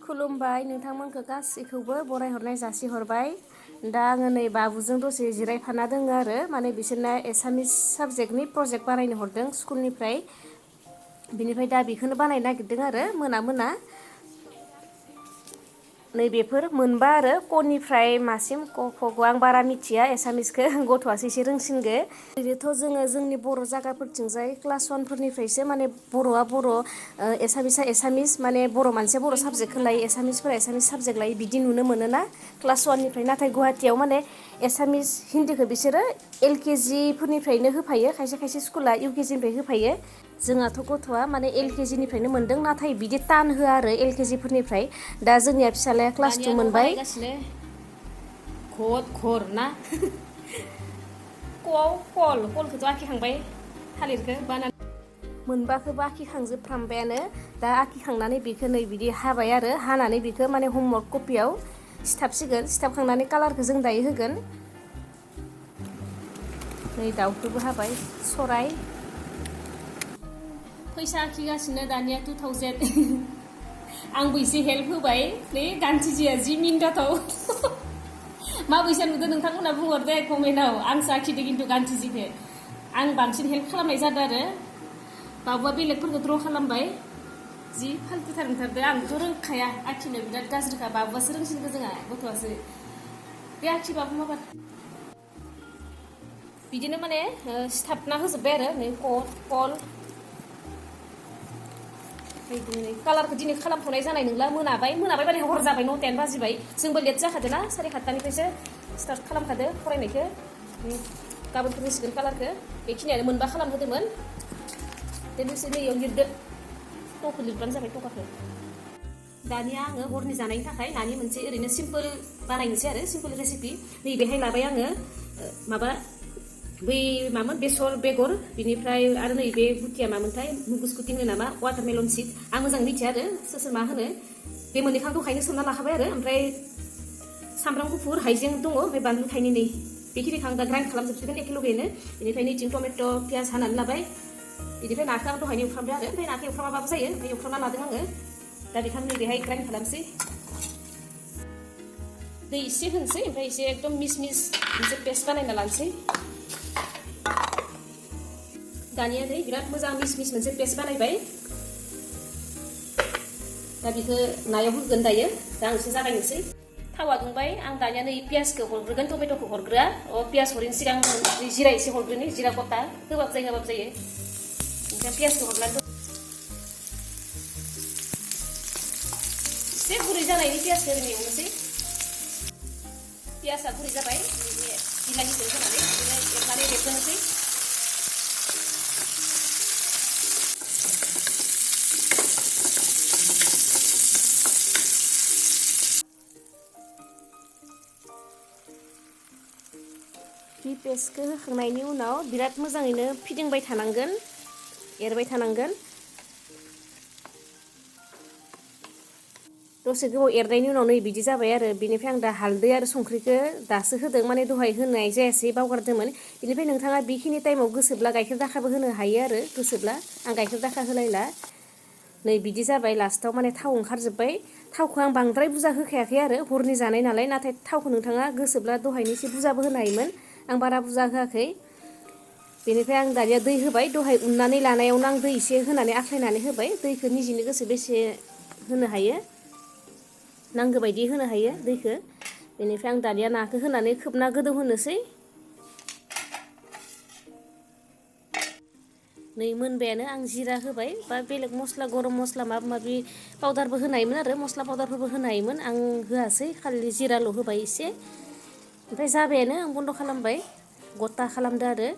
खुलुमबाय नोंथांमोनखौ गासैखौबो बरायहरनाय जासिहरबाय। दा आङो नै बाबुजों दसे जिरायफाना दोङो आरो माने बिसोरना एसामिस साबजेक्टनि प्रजेक्ट बानायनो हरदों स्कुलनिफ्राय। बिनिफ्राय दा बेखौनो बानायनो नागिरदों आरो मोना नैबेफोर मोनबा आरो कनिफ्राय मासिम क ख ग आं बारा मिथिया एसामिसखौ गथ'आसो एसे रोंसिनगो। ओरैनोथ' जोङो जोंनि बर' जायगाफोरथिंजाय क्लास 1 फोरनिफ्रायसो माने बर'आ बर' एसामिसआ एसामिस माने बर' मानसिया बर' साबजेक्टखौ लायो एसामिसफोरा एसामिस साबजेक्ट लायो बिदि नुनो मोनोना क्लास 1निफ्राय। नाथाय गुवाहाटियाव माने एसामिस हिन्दीखौ बिसोरो LKG फोरनिफ्रायनो होफायो, खायसे खायसे स्कुला UKG निफ्राय होफायो। जोंहाथ' गथ'आ माने LKG निफ्रायनो मोनदों नाथाय बिदि टान होआ आरो LKG फोरनिफ्राय। दा जोंनिया फिसालाया क्लास 2 मोनबाय। घद घर ना कआव कलखौथ' आखिखांबाय थालिरखौ बानान मोनबाखौबो आखिखांजोबफ्रामबायानो। दा आखिखांनानै बेखौ नै बिदि हाबाय आरो हानानै बेखौ माने हमवर्क कपियाव सिथाबसिगोन। सिथाबखांनानै कालारखौ जों दायो होगोन। नै दाउखौबो हाबाय सराय फैसा आखिगासिनो दानिया 2000 आंबो एसे हेल्प होबाय नै गान्थिजिया जि मिनिथावथाव माबैसा नुदों नोंथांमोनहा बुंहर दे कमेन्टआव। आंसो आखिदो खिन्थु गान्थिजिखौ आं बांसिन हेल्प खालामनाय जादों आरो बाबुआ बेलेगफोरखौ द्र' खालामबाय। जि फाल्थुथार ओंखारदों। आंथ' रोंखाया आखिनो बिराद गाज्रिखा, बाबुआसो रोंसिनगौ जोंहा गथ'आसो। बे आखिबाबो माबा बिदिनो माने सिथाबना होजोब्बाय आरो नै कल कालारखौ दिनै खालामथ'नाय जानाय नंला, मोनाबाय माने हर जाबाय 9टायानो बाजिबाय। जोंबो लेट जाखादों ना 7:30निफ्रायसो स्टार्ट खालामखादो फरायनायखौ। गाबोनफोर होसिगोन कालारखौ। बेखिनियानो मोनबा खालामहोदोंमोन। दे नोंसोर नैयाव लिरदो, ट'खौ लिरबानो जाबाय ट'खौ। दानिया आङो हरनि जानायनि थाखाय नानि मोनसे ओरैनो सिम्पोल बानायनोसै आरो सिम्पोल रेसिपि। नैबेहाय लाबाय आङो माबा बै मामोन बेसर बेगर, बिनिफ्राय आरो नैबे गुथिया मामोनथाय मुगुसकुथि होनो नामा, वाटारमेलन सिड। आं मोजां मिथिया आरो सोर मा होनो। बे मोननैखौ आं दहायनो सोमना लाखाबाय आरो ओमफ्राय सामब्राम गुफुर हाइजें दङ, ओमफ्राय बानलु थाइनै बेखिनिखौ आं दा ग्राइन्ड खालामजोबसिगोन एखेलगेनो। बेनिफ्राय नैथिं टमेट' पियास हानानै लाबाय। बिनिफ्राय नाखौ आं दहायनो एवफ्रामदों आरो ओमफ्राय नाखौ एवफ्रामाबाबो जायो, ओमफ्राय एवफ्रामना लादों आङो। दा बेखौ नैबेहाय ग्राइन्ड खालामसै। दै एसे होनोसै, ओमफ्राय एसे एकदम मिस मिस मोनसे पेस्ट बानायना लानोसै। दानिया नै बिराद मोजां मिस मिस मोनसे पेस्ट बानायबाय। दा बेखौ नायाव होगोन दायो। दा आं एसे जागायनोसै। थावा दुंबाय, आं दानिया नै पियासखौ हरग्रोगोन, टमेट'खौ हरग्रोआ। पियास हरैनि सिगां जिरा एसे हरग्रोनि, जिरा गथा होबाबो जायो ओमफ्राय पियासखौ हरनानै एसे गुरै जानायनि पियासखौ ओरैनो एवनोसै। पियासा गुरै जाबाय, बिलाहिखौ होनानै बिदिनो एरनानै रेबहोनोसै। बे पेस्टखौ होखांनायनि उनाव बिराद मोजाङैनो फिदिंबाय थानांगोन, एरबाय थानांगोन। दसे गोबाव एरनायनि उनाव नै बिदि जाबाय आरो। बेनिफ्राय आं दा हालदै आरो संख्रिखौ दासो होदों, माने दहाय होनाय जायासै बावगारदोंमोन। बेनिफ्राय नोंथाङा बेखिनि टाइमाव गोसोब्ला गाइखेर दाखाबो होनो हायो आरो गोसोब्ला। आं गाइखेर दाखा होलायला। नै बिदि जाबाय लास्टाव माने थाव ओंखारजोब्बाय। थावखौ आं बांद्राय बुरजा होखायाखै आरो हरनि जानाय नालाय, नाथाय थावखौ नोंथाङा गोसोब्ला दहायनो एसे बुरजाबो होनो हायोमोन। आं बारा बुरजा होआखै। बेनिफ्राय आं दानिया दै होबाय, दहाय उननानै लानायावनो आं दै एसे होनानै आख्लायनानै होबाय। दैखौ निजिनो गोसो बेसे होनो हायो, नांगौ बायदि होनो हायो दैखौ। बेनिफ्राय आं दानिया नाखौ होनानै खोबना गोदौ होनोसै। नै मोनबायानो, आं जिरा होबाय बा बेलेग मस्ला गरम मस्ला माबा माबि पाउदारबो होनो हायोमोन आरो मस्ला पाउदारफोरबो होनो हायोमोन। आं होआसै, खालि जिराल' होबाय एसे। ओमफ्राय जाबायानो, आं बन्द' खालामबाय, गथा खालामदो आरो।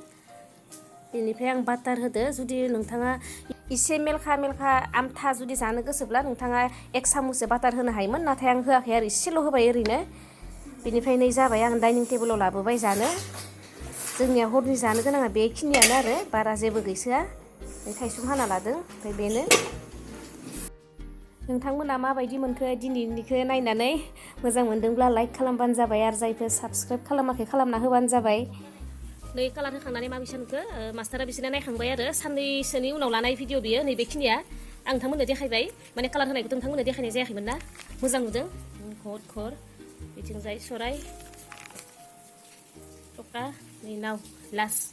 बेनिफ्राय आं बाटार होदो। जुदि नोंथाङा एसे मेलखा मेलखा आमथा जुदि जानो गोसोब्ला नोंथाङा 1 सामुससो बाटार होनो हायोमोन, नाथाय आं होआखै आरो एसेल' होबाय ओरैनो। बेनिफ्राय नै जाबाय, आं डाइनिं टेबोलाव लाबोबाय जानो। जोंनिया हरनि जानो गोनाङा बेखिनियानो आरो बारा जेबो गैसोआ। थाइसुम हाना लादों, ओमफ्राय बेनो। नोंथांमोना माबायदि मोनखो दिनैनिखौ नायनानै? मोजां मोनदोंब्ला लाइक खालामबानो जाबाय, आरो जायफोर साबस्क्राइब खालामाखै खालामना होबानो जाबाय। नै कालार होखांनानै माबैसा नुखो? मास्टारा बिसोरना नायखांबाय आरो साननैसोनि उनाव लानाय भिडिअ बियो नैबेखिनिया। आं नोंथांमोननो देखायबाय माने कालार होनायखौथ' नोंथांमोननो देखायनाय जायाखैमोन ना मोजां नुदों खर खर बिथिंजाय सराय टका नै नाव लास्ट